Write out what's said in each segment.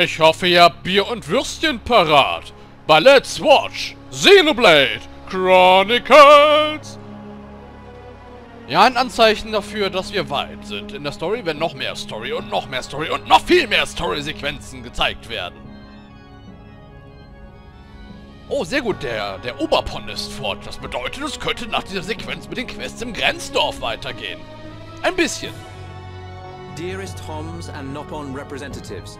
Ich hoffe, ihr habt Bier und Würstchen parat. Bei Let's Watch Xenoblade Chronicles. Ja, ein Anzeichen dafür, dass wir weit sind in der Story, wenn noch mehr Story und noch mehr Story und noch viel mehr Story-Sequenzen gezeigt werden. Oh, sehr gut, der Oberpon ist fort. Das bedeutet, es könnte nach dieser Sequenz mit den Quests im Grenzdorf weitergehen. Ein bisschen. Dearest Homs and Nopon representatives,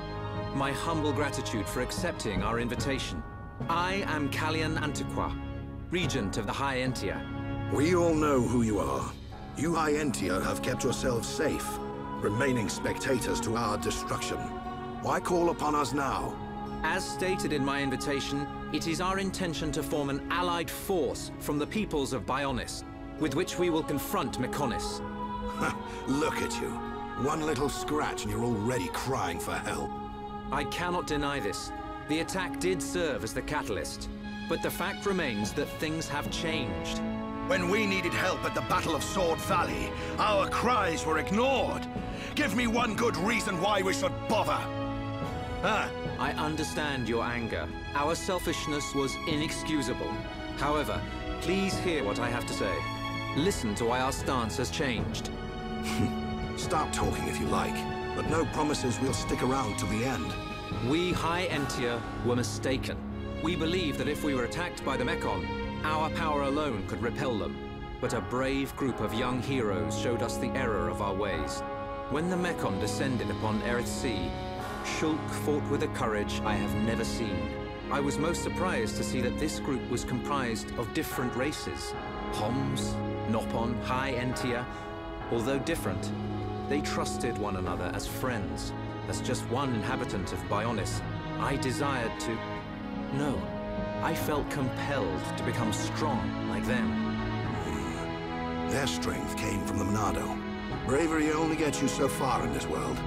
my humble gratitude for accepting our invitation. I am Kallian Antiqua, regent of the High Entia. We all know who you are. You High Entia have kept yourselves safe, remaining spectators to our destruction. Why call upon us now? As stated in my invitation, it is our intention to form an allied force from the peoples of Bionis, with which we will confront Mechonis. Look at you. One little scratch and you're already crying for help. I cannot deny this. The attack did serve as the catalyst, but the fact remains that things have changed. When we needed help at the Battle of Sword Valley, our cries were ignored. Give me one good reason why we should bother. I understand your anger. Our selfishness was inexcusable. However, please hear what I have to say. Listen to why our stance has changed. Stop talking if you like, but no promises we'll stick around till the end. We High Entia were mistaken. We believed that if we were attacked by the Mechon, our power alone could repel them. But a brave group of young heroes showed us the error of our ways. When the Mechon descended upon Aerith Sea, Shulk fought with a courage I have never seen. I was most surprised to see that this group was comprised of different races. Homs, Nopon, High Entia. Although different, they trusted one another as friends. As just one inhabitant of Bionis, I desired to... No, I felt compelled to become strong like them. Their strength came from the Monado. Bravery only gets you so far in this world.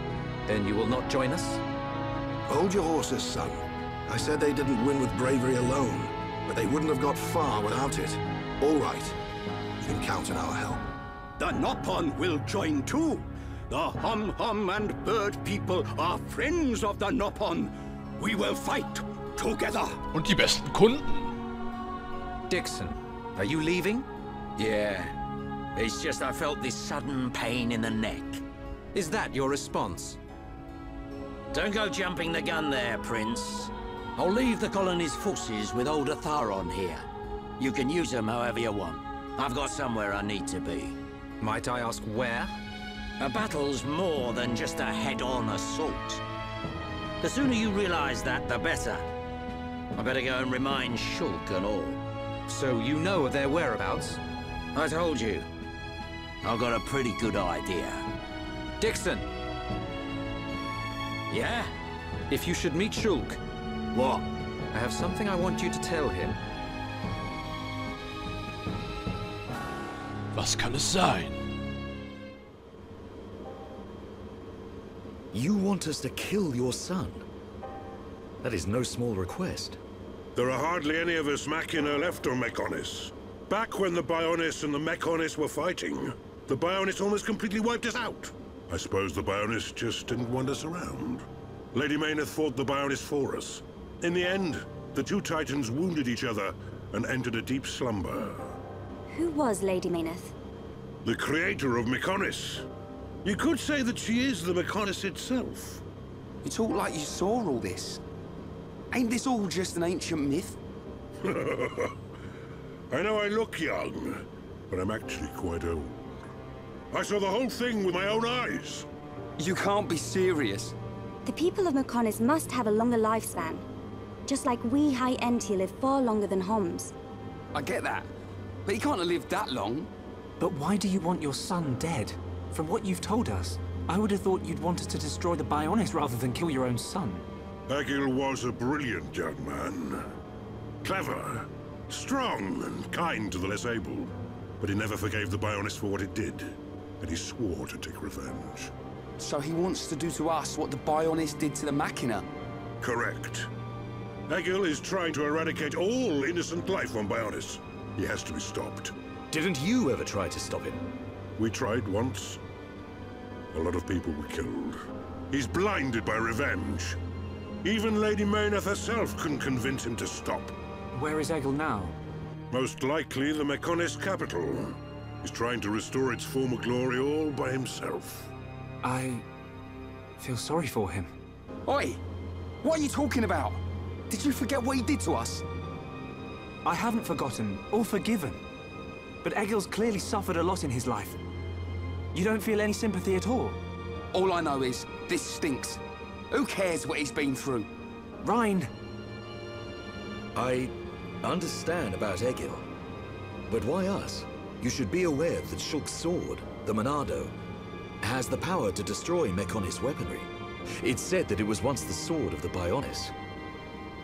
Then you will not join us? Hold your horses, son. I said they didn't win with bravery alone, but they wouldn't have got far without it. All right. You can count on our help. The Nopon will join too. The Hom-Hom and Bird people are friends of the Nopon. We will fight together. Und die besten Kunden. Dixon, are you leaving? Yeah. It's just I felt this sudden pain in the neck. Is that your response? Don't go jumping the gun there, Prince. I'll leave the colony's forces with old Atharon here. You can use them however you want. I've got somewhere I need to be. Might I ask where? A battle's more than just a head-on assault. The sooner you realize that, the better. I better go and remind Shulk and all. So you know of their whereabouts? I told you. I've got a pretty good idea. Dixon! Yeah? If you should meet Shulk... What? I have something I want you to tell him. Was kann es sein? You want us to kill your son? That is no small request. There are hardly any of us Machina left on Mechonis. Back when the Bionis and the Mechonis were fighting, the Bionis almost completely wiped us out. I suppose the Bionis just didn't want us around. Lady Mayneth fought the Bionis for us. In the end, the two Titans wounded each other and entered a deep slumber. Who was Lady Mayneth? The creator of Mechonis. You could say that she is the Mechonis itself. You talk like you saw all this. Ain't this all just an ancient myth? I know I look young, but I'm actually quite old. I saw the whole thing with my own eyes. You can't be serious. The people of Mechonis must have a longer lifespan. Just like we High Entia live far longer than Homs. I get that, but he can't have lived that long. But why do you want your son dead? From what you've told us, I would have thought you'd want us to destroy the Bionis rather than kill your own son. Egil was a brilliant young man. Clever, strong, and kind to the less able. But he never forgave the Bionis for what it did, and he swore to take revenge. So he wants to do to us what the Bionis did to the Machina? Correct. Egil is trying to eradicate all innocent life on Bionis. He has to be stopped. Didn't you ever try to stop him? We tried once. A lot of people were killed. He's blinded by revenge. Even Lady Mayneth herself couldn't convince him to stop. Where is Egil now? Most likely the Mechonis capital. He's trying to restore its former glory all by himself. I feel sorry for him. Oi! What are you talking about? Did you forget what he did to us? I haven't forgotten or forgiven. But Egil's clearly suffered a lot in his life. You don't feel any sympathy at all? All I know is, this stinks. Who cares what he's been through? Rhine! I understand about Egil. But why us? You should be aware that Shulk's sword, the Monado, has the power to destroy Mechonis weaponry. It's said that it was once the sword of the Bionis.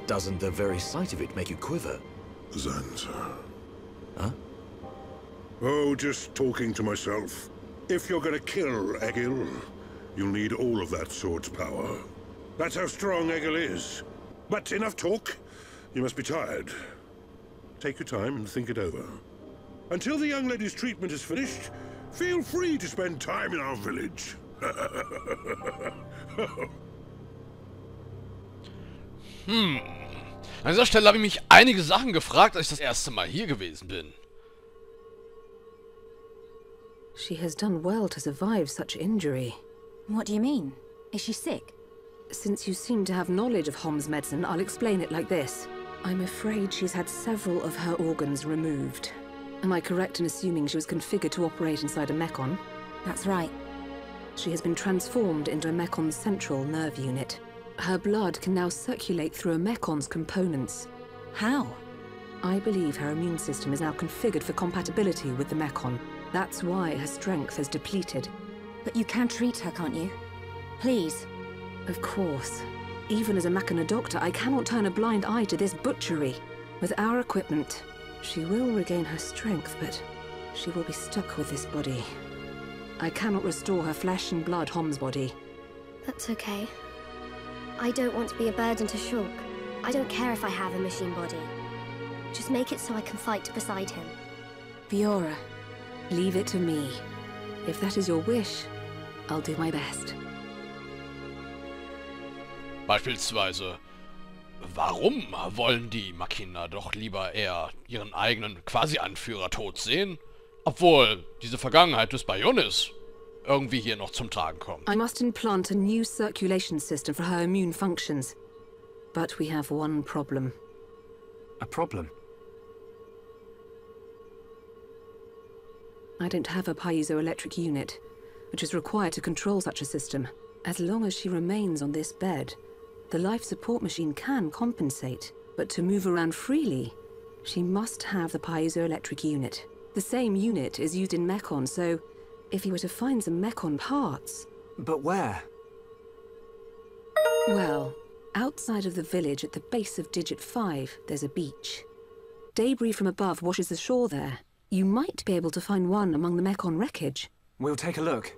Doesn't the very sight of it make you quiver? Zanza. Huh? Oh, just talking to myself. If you're gonna kill Egil, you'll need all of that sword's power. That's how strong Egil is. But enough talk. You must be tired. Take your time and think it over. Until the young lady's treatment is finished, feel free to spend time in our village. An dieser Stelle habe ich mich einige Sachen gefragt, als ich das erste Mal hier gewesen bin. She has done well to survive such injury. What do you mean? Is she sick? Since you seem to have knowledge of Hom's medicine, I'll explain it like this. I'm afraid she's had several of her organs removed. Am I correct in assuming she was configured to operate inside a Mechon? That's right. She has been transformed into a Mekon's central nerve unit. Her blood can now circulate through a Mekon's components. How? I believe her immune system is now configured for compatibility with the Mechon. That's why her strength has depleted. But you can treat her, can't you? Please. Of course. Even as a Mechana doctor, I cannot turn a blind eye to this butchery. With our equipment, she will regain her strength, but she will be stuck with this body. I cannot restore her flesh and blood Hom's body. That's okay. I don't want to be a burden to Shulk. I don't care if I have a machine body. Just make it so I can fight beside him. Fiora, leave it to me. If that is your wish, I'll do my best. Beispielsweise, warum wollen die Machina doch lieber eher ihren eigenen Quasi-Anführer tot sehen? Obwohl diese Vergangenheit des Bionis irgendwie hier noch zum Tragen kommt. I must implant a new circulation system for her immune functions. But we have one problem. A problem? I don't have a piezoelectric unit, which is required to control such a system. As long as she remains on this bed, the life support machine can compensate, but to move around freely, she must have the piezoelectric unit. The same unit is used in Mechon, so if you were to find some Mechon parts... But where? Well, outside of the village at the base of Digit 5, there's a beach. Debris from above washes the shore there. You might be able to find one among the Mechon wreckage. We'll take a look.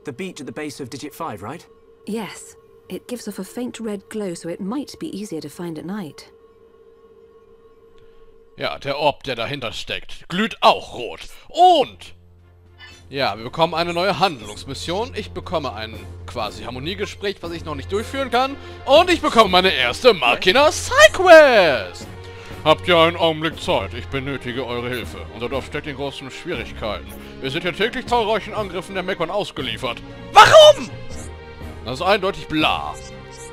The beach at the base of Digit 5, right? Yes. It gives off a faint red glow, so it might be easier to find at night. Ja, der Orb, der dahinter steckt, glüht auch rot. Und... ja, wir bekommen eine neue Handlungsmission. Ich bekomme ein quasi Harmoniegespräch, was ich noch nicht durchführen kann. Und ich bekomme meine erste Machina Sidequest. Habt ihr einen Augenblick Zeit? Ich benötige eure Hilfe. Unser Dorf steckt in großen Schwierigkeiten. Wir sind hier täglich zahlreichen Angriffen der Mechon ausgeliefert. Warum? Das ist eindeutig bla.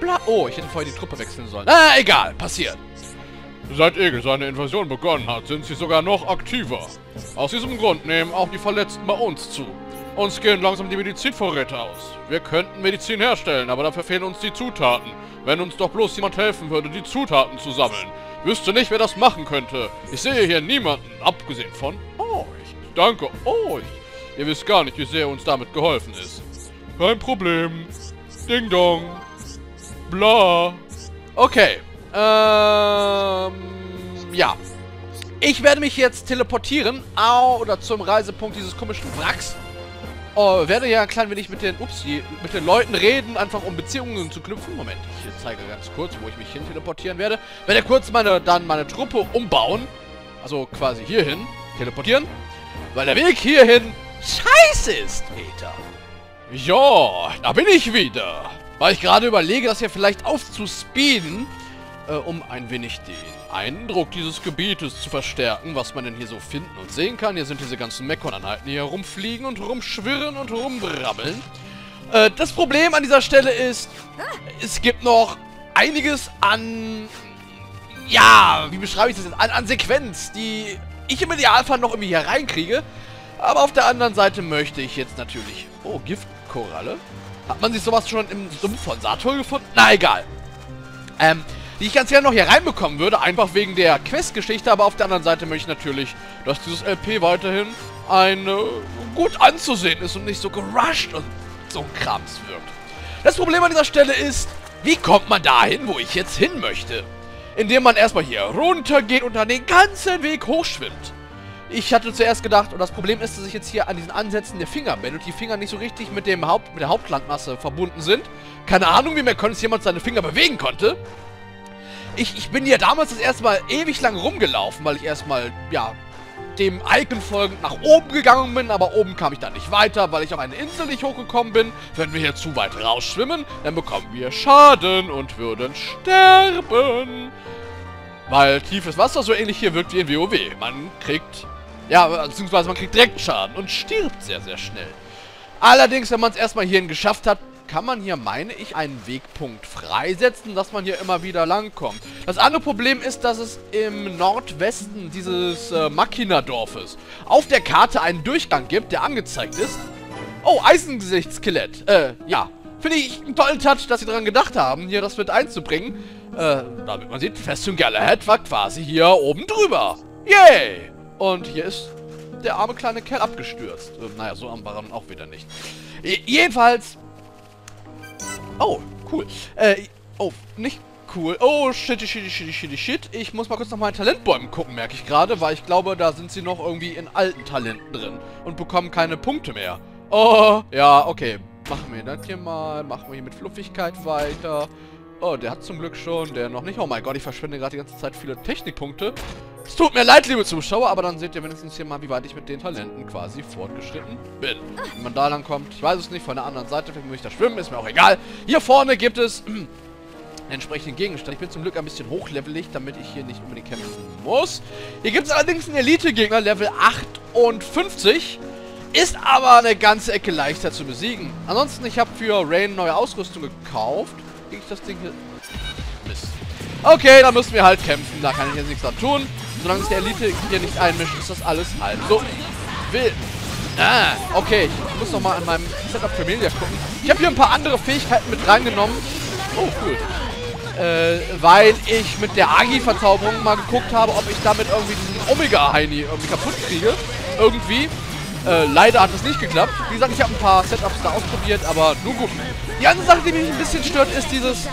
Bla. Oh, ich hätte vorher die Truppe wechseln sollen. Egal. Passiert. Seit Egil seine Invasion begonnen hat, sind sie sogar noch aktiver. Aus diesem Grund nehmen auch die Verletzten bei uns zu. Uns gehen langsam die Medizinvorräte aus. Wir könnten Medizin herstellen, aber dafür fehlen uns die Zutaten. Wenn uns doch bloß jemand helfen würde, die Zutaten zu sammeln. Wüsste nicht, wer das machen könnte. Ich sehe hier niemanden, abgesehen von euch. Danke euch. Ihr wisst gar nicht, wie sehr uns damit geholfen ist. Kein Problem. Ding dong. Bla. Okay. Ja. Ich werde mich jetzt teleportieren oder zum Reisepunkt dieses komischen Wracks. Werde ja ein klein wenig mit den Leuten reden, einfach um Beziehungen zu knüpfen. Moment, ich zeige ganz kurz, wo ich mich hin teleportieren werde. Werde kurz meine Truppe umbauen. Also quasi hierhin teleportieren. Weil der Weg hierhin scheiße ist, Peter. Ja, da bin ich wieder. Weil ich gerade überlege, das hier vielleicht aufzuspeeden, um ein wenig den Eindruck dieses Gebietes zu verstärken, was man denn hier so finden und sehen kann. Hier sind diese ganzen Mekon-Einheiten, die hier rumfliegen und rumschwirren und rumbrabbeln. Das Problem an dieser Stelle ist, es gibt noch einiges an, ja, wie beschreibe ich das jetzt, an Sequenz, die ich im Idealfall noch irgendwie hier reinkriege. Aber auf der anderen Seite möchte ich jetzt natürlich... Oh, Giftkoralle? Hat man sich sowas schon im Sumpf von Sator gefunden? Na, egal. Die ich ganz gerne noch hier reinbekommen würde, einfach wegen der Quest-Geschichte. Aber auf der anderen Seite möchte ich natürlich, dass dieses LP weiterhin gut anzusehen ist und nicht so gerusht und so ein Krams wirkt. Das Problem an dieser Stelle ist, wie kommt man dahin, wo ich jetzt hin möchte? Indem man erstmal hier runter geht und dann den ganzen Weg hochschwimmt. Ich hatte zuerst gedacht, und das Problem ist, dass ich jetzt hier an diesen Ansätzen der Finger bin und die Finger nicht so richtig mit der Hauptlandmasse verbunden sind. Keine Ahnung, wie mir jemand seine Finger bewegen konnte. Ich bin hier damals das erste Mal ewig lang rumgelaufen, weil ich erstmal, ja, dem Icon folgend nach oben gegangen bin, aber oben kam ich dann nicht weiter, weil ich auf eine Insel nicht hochgekommen bin. Wenn wir hier zu weit rausschwimmen, dann bekommen wir Schaden und würden sterben. Weil tiefes Wasser so ähnlich hier wirkt wie in WoW. Man kriegt, ja, beziehungsweise man kriegt direkt Schaden und stirbt sehr, sehr schnell. Allerdings, wenn man es erstmal hierhin geschafft hat, kann man hier, meine ich, einen Wegpunkt freisetzen, dass man hier immer wieder langkommt. Das andere Problem ist, dass es im Nordwesten dieses Machina-Dorfes auf der Karte einen Durchgang gibt, der angezeigt ist. Oh, Eisengesichtsskelett. Ja. Finde ich einen tollen Touch, dass sie daran gedacht haben, hier das mit einzubringen. Damit man sieht, Festung Galahad war quasi hier oben drüber. Yay! Und hier ist der arme kleine Kerl abgestürzt. Naja, so arm war er auch wieder nicht. Jedenfalls... Oh, cool. Oh, nicht cool. Oh, shit. Ich muss mal kurz nach meinen Talentbäumen gucken, merke ich gerade, weil ich glaube, da sind sie noch irgendwie in alten Talenten drin und bekommen keine Punkte mehr. Oh, ja, okay. Machen wir das hier mal. Machen wir hier mit Fluffigkeit weiter. Oh, der hat zum Glück schon, der noch nicht. Oh mein Gott, ich verschwende gerade die ganze Zeit viele Technikpunkte. Es tut mir leid, liebe Zuschauer, aber dann seht ihr wenigstens hier mal, wie weit ich mit den Talenten quasi fortgeschritten bin. Wenn man da lang kommt, ich weiß es nicht, von der anderen Seite, vielleicht muss ich da schwimmen, ist mir auch egal. Hier vorne gibt es einen entsprechenden Gegenstand. Ich bin zum Glück ein bisschen hochlevelig, damit ich hier nicht unbedingt kämpfen muss. Hier gibt es allerdings einen Elite-Gegner, Level 58. Ist aber eine ganze Ecke leichter zu besiegen. Ansonsten, ich habe für Rain neue Ausrüstung gekauft. Kriege ich das Ding hier... Mist. Okay, dann müssen wir halt kämpfen. Da kann ich jetzt nichts dran tun. Solange sich der Elite hier nicht einmischt, ist das alles halb so wild. Ah, okay. Ich muss nochmal an meinem Setup Familia gucken. Ich habe hier ein paar andere Fähigkeiten mit reingenommen. Oh, cool. Weil ich mit der Agi-Verzauberung mal geguckt habe, ob ich damit irgendwie diesen Omega-Heini irgendwie kaputt kriege. Irgendwie. Leider hat es nicht geklappt. Wie gesagt, ich habe ein paar Setups da ausprobiert, aber nur gut. Die andere Sache, die mich ein bisschen stört, ist dieses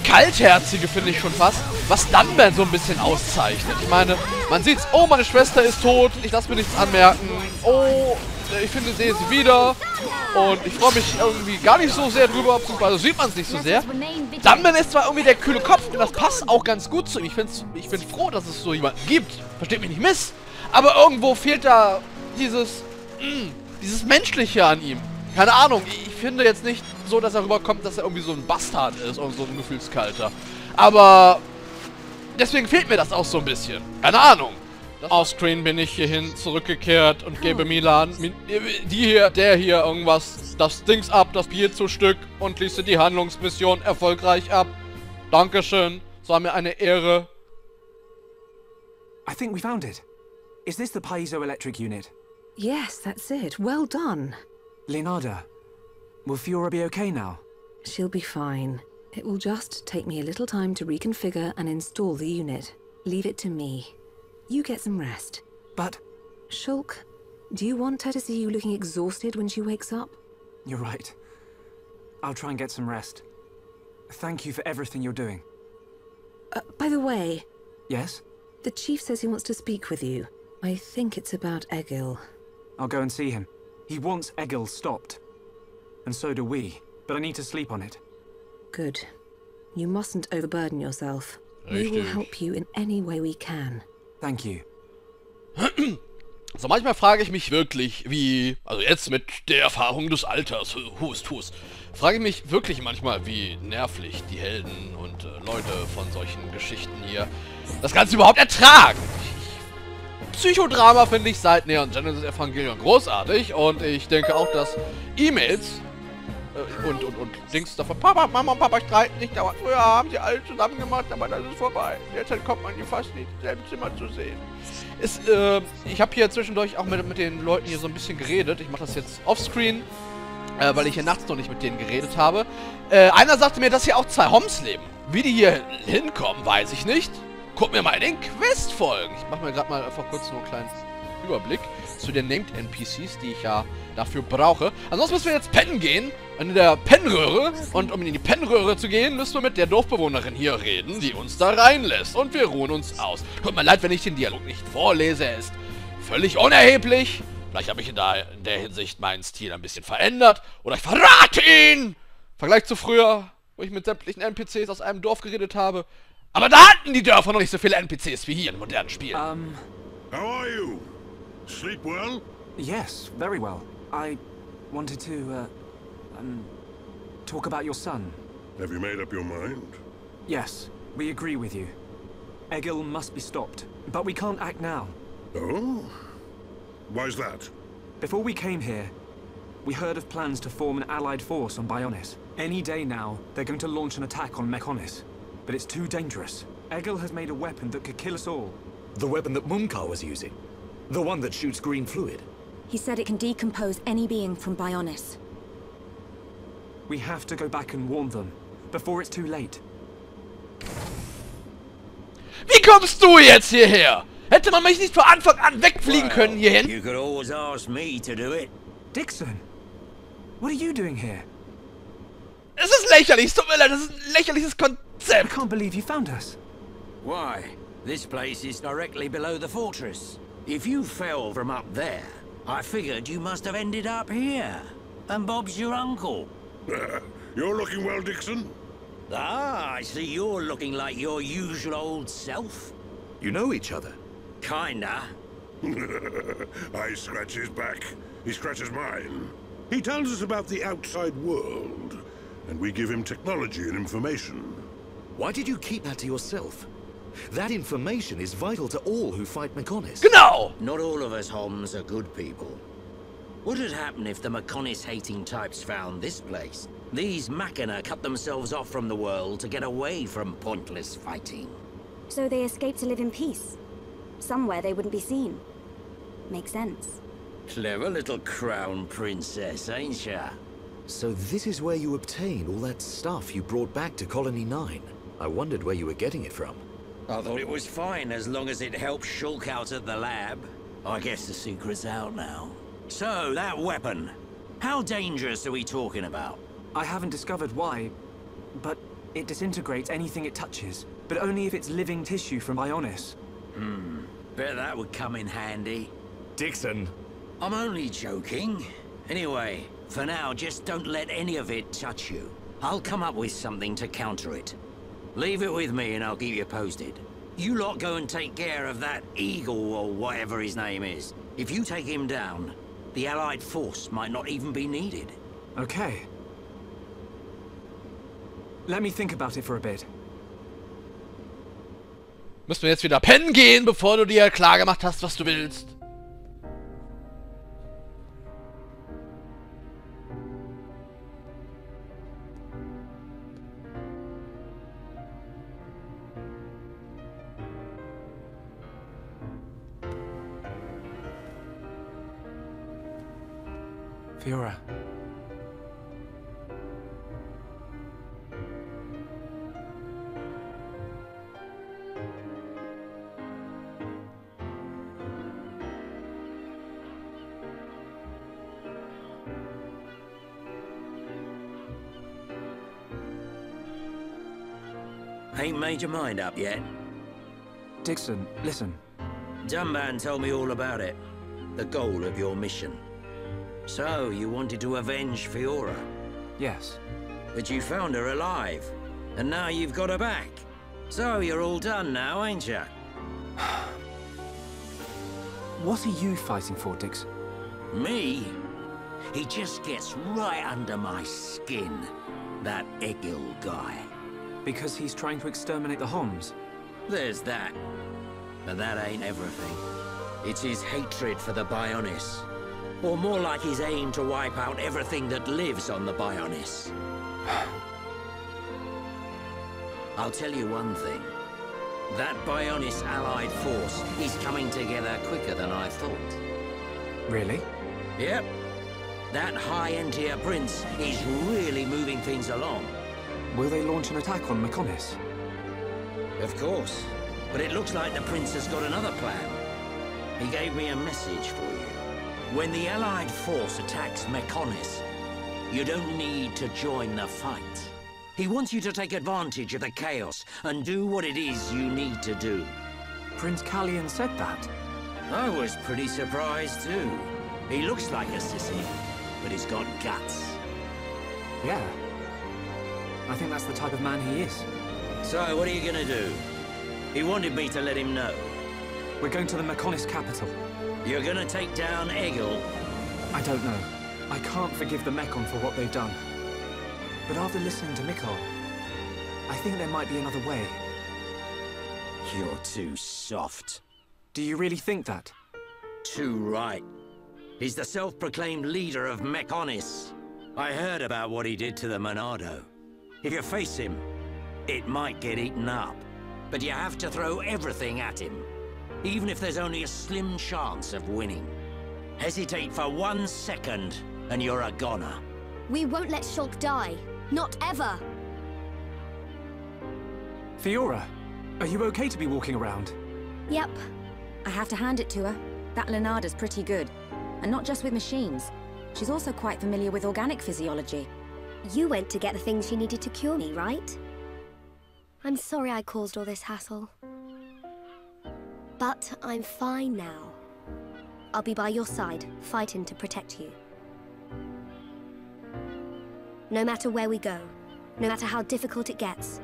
Kaltherzige, finde ich schon fast, was Dunban so ein bisschen auszeichnet. Ich meine, man sieht's, oh, meine Schwester ist tot, ich lasse mir nichts anmerken, oh, ich finde, sehe sie wieder und ich freue mich irgendwie gar nicht so sehr drüber, beziehungsweise sieht man es nicht so sehr. Dunban ist zwar irgendwie der kühle Kopf und das passt auch ganz gut zu ihm. Ich bin froh, dass es so jemanden gibt, versteht mich nicht miss, aber irgendwo fehlt da dieses Menschliche an ihm. Keine Ahnung, ich finde jetzt nicht so, dass er rüberkommt, dass er irgendwie so ein Bastard ist oder so ein Gefühlskalter. Aber deswegen fehlt mir das auch so ein bisschen. Keine Ahnung. Offscreen bin ich hierhin zurückgekehrt und gebe Milan, der hier irgendwas, das Dings ab, das Bier zu Stück und schließe die Handlungsmission erfolgreich ab. Dankeschön, es war mir eine Ehre. I think we found it. Is this the piezoelectric unit? Yes, that's it. Well done. Leonardo, will Fiora be okay now? She'll be fine. It will just take me a little time to reconfigure and install the unit. Leave it to me. You get some rest. But... Shulk, do you want her to see you looking exhausted when she wakes up? You're right. I'll try and get some rest. Thank you for everything you're doing. By the way... Yes? The chief says he wants to speak with you. I think it's about Egil. I'll go and see him. He wants Egil stopped. And so do we. But I need to sleep on it. Good. You mustn't overburden yourself. Richtig. We will help you in any way we can. Thank you. So, manchmal frage ich mich wirklich, wie, also jetzt mit der Erfahrung des Alters, hust, frage ich mich wirklich manchmal, wie nervlich die Helden und Leute von solchen Geschichten hier das Ganze überhaupt ertragen. Psychodrama finde ich seit Neon Genesis Evangelion großartig und ich denke auch, dass E-Mails und Dings davon, Papa, Mama und Papa streiten nicht, aber früher haben sie alle zusammen gemacht, aber das ist vorbei. Derzeit kommt man hier fast nicht im selben Zimmer zu sehen. Ich habe hier zwischendurch auch mit den Leuten hier so ein bisschen geredet. Ich mache das jetzt offscreen, weil ich hier nachts noch nicht mit denen geredet habe. Einer sagte mir, dass hier auch 2 Homs leben. Wie die hier hinkommen, weiß ich nicht. Guck mir mal in den Quest-Folgen. Ich mache mir gerade mal einfach kurz nur einen kleinen Überblick zu den Named NPCs, die ich ja dafür brauche. Ansonsten müssen wir jetzt pennen gehen, in der Pennröhre. Und um in die Pennröhre zu gehen, müssen wir mit der Dorfbewohnerin hier reden, die uns da reinlässt. Und wir ruhen uns aus. Tut mir leid, wenn ich den Dialog nicht vorlese. Er ist völlig unerheblich. Vielleicht habe ich in der Hinsicht meinen Stil ein bisschen verändert. Oder ich verrate ihn! Im Vergleich zu früher, wo ich mit sämtlichen NPCs aus einem Dorf geredet habe. Aber da hatten die Dörfer noch nicht so viele NPCs wie hier in modernen Spielen. How are you? Sleep well? Yes, very well. I wanted to, talk about your son. Have you made up your mind? Yes, we agree with you. Egil must be stopped, but we can't act now. Oh? Why's that? Before we came here, we heard of plans to form an allied force on Bionis. Any day now, they're going to launch an attack on Mechonis. But it's too dangerous. Egil has made a weapon that could kill us all. The weapon that Mumkar was using? The one that shoots green fluid? He said it can decompose any being from Bionis. We have to go back and warn them, before it's too late. Wie kommst du jetzt hierher? Hätte man mich nicht von Anfang an wegfliegen können hierhin? You could always ask me to do it. Dixon, what are you doing here? Es ist lächerlich, es tut mir leid, das ist ein lächerliches Konzept. I can't believe you found us. Why? This place is directly below the fortress. If you fell from up there, I figured you must have ended up here. And Bob's your uncle. You're looking well, Dixon. Ah, I see you're looking like your usual old self. You know each other? Kinda. I scratch his back. He scratches mine. He tells us about the outside world. And we give him technology and information. Why did you keep that to yourself? That information is vital to all who fight Mechonis. Genau! Not all of us Homs are good people. What would happen if the Mechonis-hating types found this place? These Machina cut themselves off from the world to get away from pointless fighting. So they escaped to live in peace. Somewhere they wouldn't be seen. Makes sense. Clever little crown princess, ain't ya? So this is where you obtained all that stuff you brought back to Colony 9. I wondered where you were getting it from. I thought it was fine as long as it helped Shulk out at the lab. I guess the secret's out now. So, that weapon. How dangerous are we talking about? I haven't discovered why, but it disintegrates anything it touches, but only if it's living tissue from Bionis. Bet that would come in handy. Dixon! I'm only joking. Anyway, for now, just don't let any of it touch you. I'll come up with something to counter it. Leave it with me and I'll keep you posted. You lot go and take care of that Eagle or whatever his name is. If you take him down, the Allied force might not even be needed. Okay. Let me think about it for a bit. Müssen wir jetzt wieder pennen gehen, bevor du dir klar gemacht hast, was du willst? Fiora. Ain't made your mind up yet? Dixon, listen. Dunban told me all about it. The goal of your mission. So, you wanted to avenge Fiora? Yes. But you found her alive. And now you've got her back. So, you're all done now, ain't ya? What are you fighting for, Dix? Me? He just gets right under my skin. That Egil guy. Because he's trying to exterminate the Homs? There's that. But that ain't everything. It's his hatred for the Bionis. Or more like his aim to wipe out everything that lives on the Bionis. I'll tell you one thing. That Bionis allied force is coming together quicker than I thought. Really? Yep. That high-end tier prince is really moving things along. Will they launch an attack on Mechonis? Of course. But it looks like the prince has got another plan. He gave me a message for you. When the allied force attacks Mechonis, you don't need to join the fight. He wants you to take advantage of the chaos and do what it is you need to do. Prinz Kallian said that? I was pretty surprised too. He looks like a sissy, but he's got guts. Yeah. I think that's the type of man he is. So, what are you gonna do? He wanted me to let him know. We're going to the Mechonis capital. You're gonna take down Egil? I don't know. I can't forgive the Mechon for what they've done. But after listening to Mikol, I think there might be another way. You're too soft. Do you really think that? Too right. He's the self-proclaimed leader of Mechonis. I heard about what he did to the Monado. If you face him, it might get eaten up. But you have to throw everything at him. Even if there's only a slim chance of winning. Hesitate for 1 second, and you're a goner. We won't let Shulk die. Not ever! Fiora, are you okay to be walking around? Yep. I have to hand it to her. That Lenada's pretty good. And not just with machines. She's also quite familiar with organic physiology. You went to get the things you needed to cure me, right? I'm sorry I caused all this hassle. But I'm fine now. I'll be by your side, fighting to protect you. No matter where we go, no matter how difficult it gets,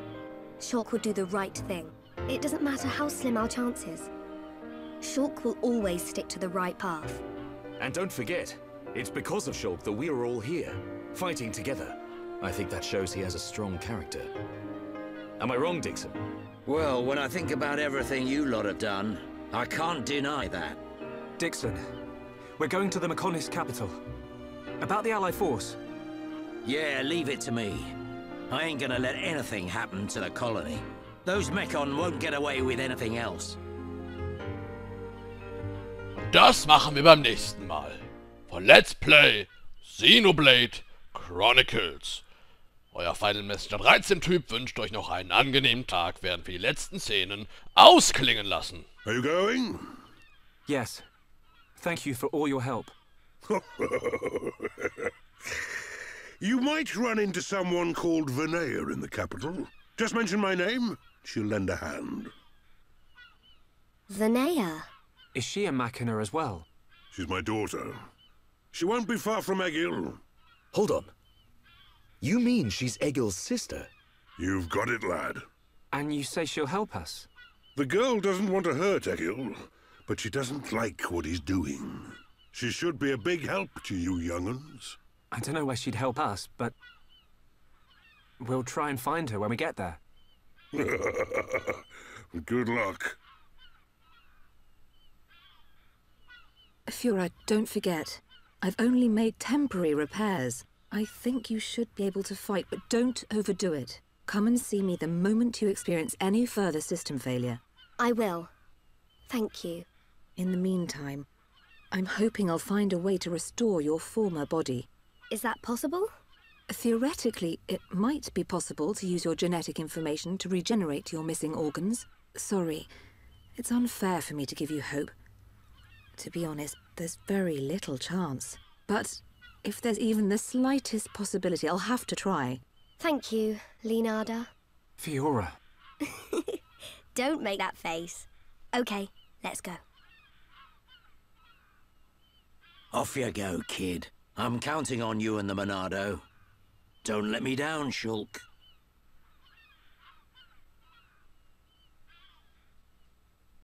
Shulk will do the right thing. It doesn't matter how slim our chances. Shulk will always stick to the right path. And don't forget, it's because of Shulk that we are all here, fighting together. I think that shows he has a strong character. Am I wrong, Dixon? Well, when I think about everything you lot have done, I can't deny that. Dixon, we're going to the Mechonis capital. About the Allied force. Yeah, leave it to me. I ain't gonna let anything happen to the colony. Those Mechon won't get away with anything else. Das machen wir beim nächsten Mal. Von Let's Play Xenoblade Chronicles. Euer Final Messenger 13-Typ wünscht euch noch einen angenehmen Tag, während wir die letzten Szenen ausklingen lassen. Are you going? Yes. Thank you for all your help. You might run into someone called Vinaya in the capital. Just mention my name, she'll lend a hand. Vinaya? Is she a Machina as well? She's my daughter. She won't be far from Egil. Hold on. You mean she's Egil's sister? You've got it, lad. And you say she'll help us? The girl doesn't want to hurt Egil, but she doesn't like what he's doing. She should be a big help to you young'uns. I don't know where she'd help us, but we'll try and find her when we get there. Good luck. Fiora, don't forget. I've only made temporary repairs. I think you should be able to fight, but don't overdo it. Come and see me the moment you experience any further system failure. I will. Thank you. In the meantime, I'm hoping I'll find a way to restore your former body. Is that possible? Theoretically, it might be possible to use your genetic information to regenerate your missing organs. Sorry, it's unfair for me to give you hope. To be honest, there's very little chance. But if there's even the slightest possibility, I'll have to try. Thank you, Lenada. Fiora. Don't make that face. Okay, let's go. Off you go, kid. I'm counting on you and the Monado. Don't let me down, Shulk.